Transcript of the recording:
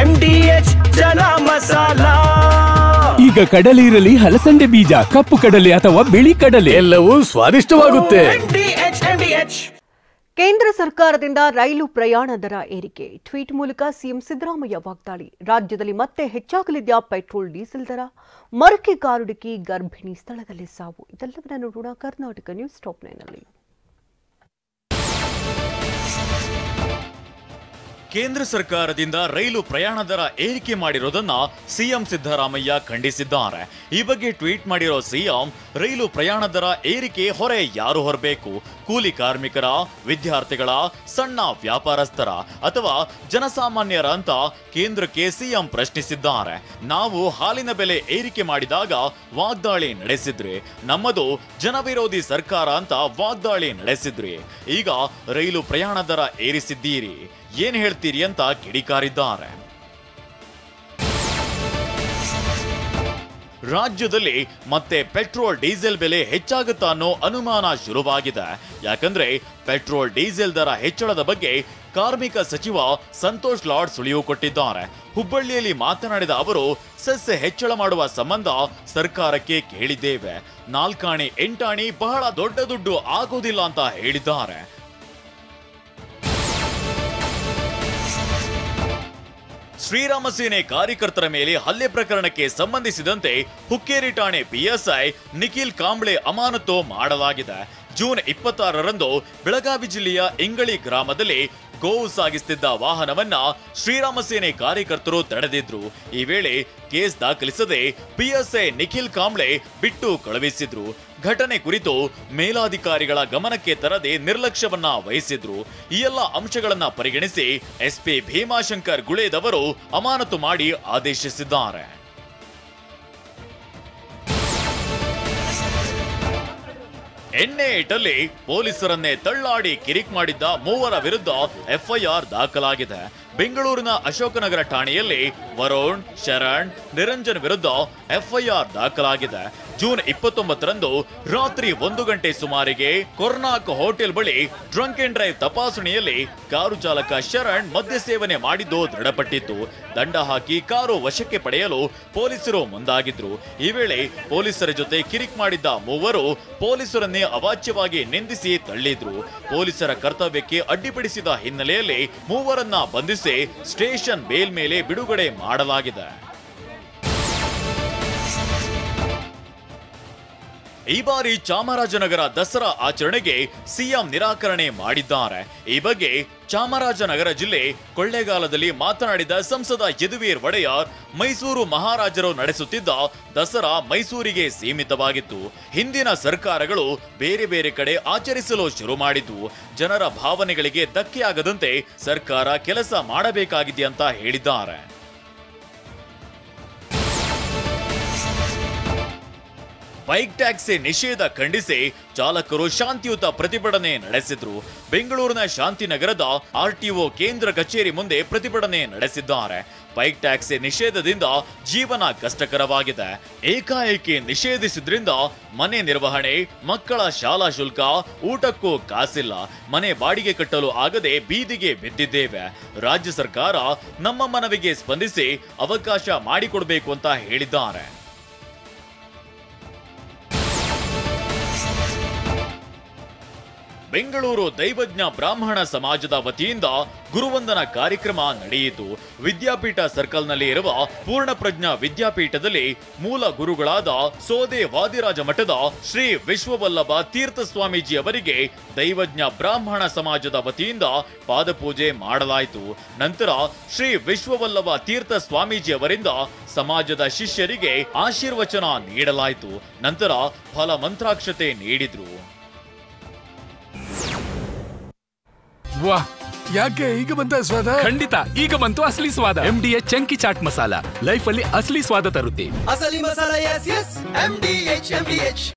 MDH ಜನ ಮಸಾಲಾ. ಈಗ ಕಡಲೆ ಇರಲಿ, ಹಲಸಂದೆ ಬೀಜ, ಕಪ್ಪು ಕಡಲೆ ಅಥವಾ ಬಿಳಿ ಕಡಲೆ, ಎಲ್ಲವೂ ಸ್ವಾದಿಷ್ಟವಾಗುತ್ತೆ. ಕೇಂದ್ರ ಸರ್ಕಾರದಿಂದ ರೈಲು ಪ್ರಯಾಣ ದರ ಏರಿಕೆ. ಟ್ವೀಟ್ ಮೂಲಕ ಸಿಎಂ ಸಿದ್ದರಾಮಯ್ಯ ವಾಗ್ದಾಳಿ. ರಾಜ್ಯದಲ್ಲಿ ಮತ್ತೆ ಹೆಚ್ಚಾಗಲಿದೆಯಾ ಪೆಟ್ರೋಲ್ ಡೀಸೆಲ್ ದರ? ಮರಕ್ಕೆ ಕಾರುಡಿಕಿ, ಗರ್ಭಿಣಿ ಸ್ಥಳದಲ್ಲಿ ಸಾವು. ಇದೆಲ್ಲವನ್ನ ನೋಡೋಣ ಕರ್ನಾಟಕ ನ್ಯೂಸ್ ಟಾಪ್ 9 ನಲ್ಲಿ. ಕೇಂದ್ರ ಸರ್ಕಾರದಿಂದ ರೈಲು ಪ್ರಯಾಣ ದರ ಏರಿಕೆ ಮಾಡಿರೋದನ್ನ ಸಿಎಂ ಸಿದ್ದರಾಮಯ್ಯ ಖಂಡಿಸಿದ್ದಾರೆ. ಈ ಬಗ್ಗೆ ಟ್ವೀಟ್ ಮಾಡಿರೋ ಸಿಎಂ, ರೈಲು ಪ್ರಯಾಣ ದರ ಏರಿಕೆ ಹೊರೆ ಯಾರು ಹೊರಬೇಕು? ಕೂಲಿ ಕಾರ್ಮಿಕರ, ವಿದ್ಯಾರ್ಥಿಗಳ, ಸಣ್ಣ ವ್ಯಾಪಾರಸ್ಥರ ಅಥವಾ ಜನಸಾಮಾನ್ಯರ ಅಂತ ಕೇಂದ್ರಕ್ಕೆ ಸಿಎಂ ಪ್ರಶ್ನಿಸಿದ್ದಾರೆ. ನಾವು ಹಾಲಿನ ಬೆಲೆ ಏರಿಕೆ ಮಾಡಿದಾಗ ವಾಗ್ದಾಳಿ ನಡೆಸಿದ್ರಿ, ನಮ್ಮದು ಜನವಿರೋಧಿ ಸರ್ಕಾರ ಅಂತ ವಾಗ್ದಾಳಿ ನಡೆಸಿದ್ರಿ. ಈಗ ರೈಲು ಪ್ರಯಾಣ ದರ ಏರಿಸಿದ್ದೀರಿ, ಏನ್ ಹೇಳ್ತೀರಿ ಅಂತ ಕಿಡಿಕಾರಿದ್ದಾರೆ. ರಾಜ್ಯದಲ್ಲಿ ಮತ್ತೆ ಪೆಟ್ರೋಲ್ ಡೀಸೆಲ್ ಬೆಲೆ ಹೆಚ್ಚಾಗುತ್ತಾ ಅನ್ನೋ ಅನುಮಾನ ಶುರುವಾಗಿದೆ. ಯಾಕಂದ್ರೆ ಪೆಟ್ರೋಲ್ ಡೀಸೆಲ್ ದರ ಹೆಚ್ಚಳದ ಬಗ್ಗೆ ಕಾರ್ಮಿಕ ಸಚಿವ ಸಂತೋಷ್ ಲಾಡ್ ಸುಳಿವು ಕೊಟ್ಟಿದ್ದಾರೆ. ಹುಬ್ಬಳ್ಳಿಯಲ್ಲಿ ಮಾತನಾಡಿದ ಅವರು, ಸೆಸ್ ಹೆಚ್ಚಳ ಮಾಡುವ ಸಂಬಂಧ ಸರ್ಕಾರಕ್ಕೆ ಕೇಳಿದ್ದೇವೆ. 4 ಆಣೆ 8 ಆಣೆ ಬಹಳ ದೊಡ್ಡ ದುಡ್ಡು ಆಗೋದಿಲ್ಲ ಅಂತ ಹೇಳಿದ್ದಾರೆ. ಶ್ರೀರಾಮ ಸೇನೆ ಕಾರ್ಯಕರ್ತರ ಮೇಲೆ ಹಲ್ಲೆ ಪ್ರಕರಣಕ್ಕೆ ಸಂಬಂಧಿಸಿದಂತೆ ಹುಕ್ಕೇರಿ ಠಾಣೆ ಪಿಎಸ್ಐ ನಿಖಿಲ್ ಕಾಂಬ್ಳೆ ಅಮಾನತು ಮಾಡಲಾಗಿದೆ. ಜೂನ್ 26ರಂದು ಬೆಳಗಾವಿ ಜಿಲ್ಲೆಯ ಇಂಗಳಿ ಗ್ರಾಮದಲ್ಲಿ ಗೋವು ಸಾಗಿಸುತ್ತಿದ್ದ ವಾಹನವನ್ನ ಶ್ರೀರಾಮ ಸೇನೆ ಕಾರ್ಯಕರ್ತರು ತಡೆದಿದ್ರು. ಈ ವೇಳೆ ಕೇಸ್ ದಾಖಲಿಸದೆ ಪಿಎಸ್ಐ ನಿಖಿಲ್ ಕಾಂಬ್ಳೆ ಬಿಟ್ಟು ಕಳುಹಿಸಿದ್ರು. ಘಟನೆ ಕುರಿತು ಮೇಲಾಧಿಕಾರಿಗಳ ಗಮನಕ್ಕೆ ತರದೆ ನಿರ್ಲಕ್ಷ್ಯವನ್ನ ವಹಿಸಿದ್ರು. ಈ ಎಲ್ಲ ಅಂಶಗಳನ್ನ ಪರಿಗಣಿಸಿ ಎಸ್ಪಿ ಭೀಮಾಶಂಕರ್ ಗುಳೇದ್ ಅವರು ಅಮಾನತು ಮಾಡಿ ಆದೇಶಿಸಿದ್ದಾರೆ. ಎಣ್ಣೆ ಇಟ್ಟಲ್ಲಿ ಪೊಲೀಸರನ್ನೇ ತಳ್ಳಾಡಿ ಕಿರಿಕ್ ಮಾಡಿದ್ದ 3 ವಿರುದ್ಧ ಎಫ್ಐಆರ್ ದಾಖಲಾಗಿದೆ. ಬೆಂಗಳೂರಿನ ಅಶೋಕನಗರ ಠಾಣೆಯಲ್ಲಿ ವರುಣ್, ಶರಣ್, ನಿರಂಜನ್ ವಿರುದ್ಧ ಎಫ್ಐಆರ್ ದಾಖಲಾಗಿದೆ. ಜೂನ್ 29ರಂದು ರಾತ್ರಿ 1 ಗಂಟೆ ಸುಮಾರಿಗೆ ಕೊರ್ನಾಕ್ ಹೋಟೆಲ್ ಬಳಿ ಡ್ರಂಕ್ ಅಂಡ್ ಡ್ರೈವ್ ತಪಾಸಣೆಯಲ್ಲಿ ಕಾರು ಚಾಲಕ ಶರಣ್ ಮದ್ಯ ಸೇವನೆ ಮಾಡಿದ್ದು ದೃಢಪಟ್ಟಿತ್ತು. ದಂಡ ಹಾಕಿ ಕಾರು ವಶಕ್ಕೆ ಪಡೆಯಲು ಪೊಲೀಸರು ಮುಂದಾಗಿದ್ರು. ಈ ವೇಳೆ ಪೊಲೀಸರ ಜೊತೆ ಕಿರಿಕ್ ಮಾಡಿದ್ದ 3 ಪೊಲೀಸರನ್ನೇ ಅವಾಚ್ಯವಾಗಿ ನಿಂದಿಸಿ ತಳ್ಳಿದ್ರು. ಪೊಲೀಸರ ಕರ್ತವ್ಯಕ್ಕೆ ಅಡ್ಡಿಪಡಿಸಿದ ಹಿನ್ನೆಲೆಯಲ್ಲಿ 3ರನ್ನ ಬಂಧಿಸಿ ಸ್ಟೇಷನ್ ಬೇಲ್ ಮೇಲೆ ಬಿಡುಗಡೆ ಮಾಡಲಾಗಿದೆ. ಈ ಬಾರಿ ಚಾಮರಾಜನಗರ ದಸರಾ ಆಚರಣೆಗೆ ಸಿಎಂ ನಿರಾಕರಣೆ ಮಾಡಿದ್ದಾರೆ. ಈ ಬಗ್ಗೆ ಚಾಮರಾಜನಗರ ಜಿಲ್ಲೆ ಕೊಳ್ಳೇಗಾಲದಲ್ಲಿ ಮಾತನಾಡಿದ ಸಂಸದ ಯದುವೀರ್ ಒಡೆಯರ್, ಮೈಸೂರು ಮಹಾರಾಜರು ನಡೆಸುತ್ತಿದ್ದ ದಸರಾ ಮೈಸೂರಿಗೆ ಸೀಮಿತವಾಗಿತ್ತು. ಹಿಂದಿನ ಸರ್ಕಾರಗಳು ಬೇರೆ ಬೇರೆ ಕಡೆ ಆಚರಿಸಲು ಶುರು ಮಾಡಿದ್ವು. ಜನರ ಭಾವನೆಗಳಿಗೆ ಧಕ್ಕೆಯಾಗದಂತೆ ಸರ್ಕಾರ ಕೆಲಸ ಮಾಡಬೇಕಾಗಿದೆ ಅಂತ ಹೇಳಿದ್ದಾರೆ. ಬೈಕ್ ಟ್ಯಾಕ್ಸಿ ನಿಷೇಧ ಖಂಡಿಸಿ ಚಾಲಕರು ಶಾಂತಿಯುತ ಪ್ರತಿಭಟನೆ ನಡೆಸಿದ್ರು. ಬೆಂಗಳೂರಿನ ಶಾಂತಿನಗರದ ಆರ್ಟಿಒ ಕೇಂದ್ರ ಕಚೇರಿ ಮುಂದೆ ಪ್ರತಿಭಟನೆ ನಡೆಸಿದ್ದಾರೆ. ಬೈಕ್ ಟ್ಯಾಕ್ಸಿ ನಿಷೇಧದಿಂದ ಜೀವನ ಕಷ್ಟಕರವಾಗಿದೆ. ಏಕಾಏಕಿ ನಿಷೇಧಿಸಿದ್ರಿಂದ ಮನೆ ನಿರ್ವಹಣೆ, ಮಕ್ಕಳ ಶಾಲಾ ಶುಲ್ಕ, ಊಟಕ್ಕೂ ಕಾಸಿಲ್ಲ, ಮನೆ ಬಾಡಿಗೆ ಕಟ್ಟಲು ಆಗದೆ ಬೀದಿಗೆ ಬಿದ್ದಿದ್ದೇವೆ. ರಾಜ್ಯ ಸರ್ಕಾರ ನಮ್ಮ ಮನವಿಗೆ ಸ್ಪಂದಿಸಿ ಅವಕಾಶ ಮಾಡಿಕೊಡಬೇಕು ಅಂತ ಹೇಳಿದ್ದಾರೆ. ಬೆಂಗಳೂರು ದೈವಜ್ಞ ಬ್ರಾಹ್ಮಣ ಸಮಾಜದ ವತಿಯಿಂದ ಗುರುವಂದನಾ ಕಾರ್ಯಕ್ರಮ ನಡೆಯಿತು. ವಿದ್ಯಾಪೀಠ ಸರ್ಕಲ್ನಲ್ಲಿ ಇರುವ ಪೂರ್ಣಪ್ರಜ್ಞ ವಿದ್ಯಾಪೀಠದಲ್ಲಿ ಮೂಲ ಗುರುಗಳಾದ ಸೋದೆ ವಾದಿರಾಜ ಮಠದ ಶ್ರೀ ವಿಶ್ವವಲ್ಲಭ ತೀರ್ಥ ಸ್ವಾಮೀಜಿ ಅವರಿಗೆ ದೈವಜ್ಞ ಬ್ರಾಹ್ಮಣ ಸಮಾಜದ ವತಿಯಿಂದ ಪಾದಪೂಜೆ ಮಾಡಲಾಯಿತು. ನಂತರ ಶ್ರೀ ವಿಶ್ವವಲ್ಲಭ ತೀರ್ಥ ಸ್ವಾಮೀಜಿ ಅವರಿಂದ ಸಮಾಜದ ಶಿಷ್ಯರಿಗೆ ಆಶೀರ್ವಚನ ನೀಡಲಾಯಿತು. ನಂತರ ಫಲ ಮಂತ್ರಾಕ್ಷತೆ ನೀಡಿದ್ರು. ವಾಹ್, ಯಾಕೆ ಈಗ ಬಂತ ಸ್ವಾದ? ಖಂಡಿತ ಈಗ ಬಂತು ಅಸಲಿ ಸ್ವಾದ. MDH chunky chaat masala life ಅಲ್ಲಿ ಅಸಲಿ ಸ್ವಾದ ತರುತ್ತೆ. ಅಸಲಿ ಮಸಾಲ, ಎಸ್ ಎಸ್ MDH.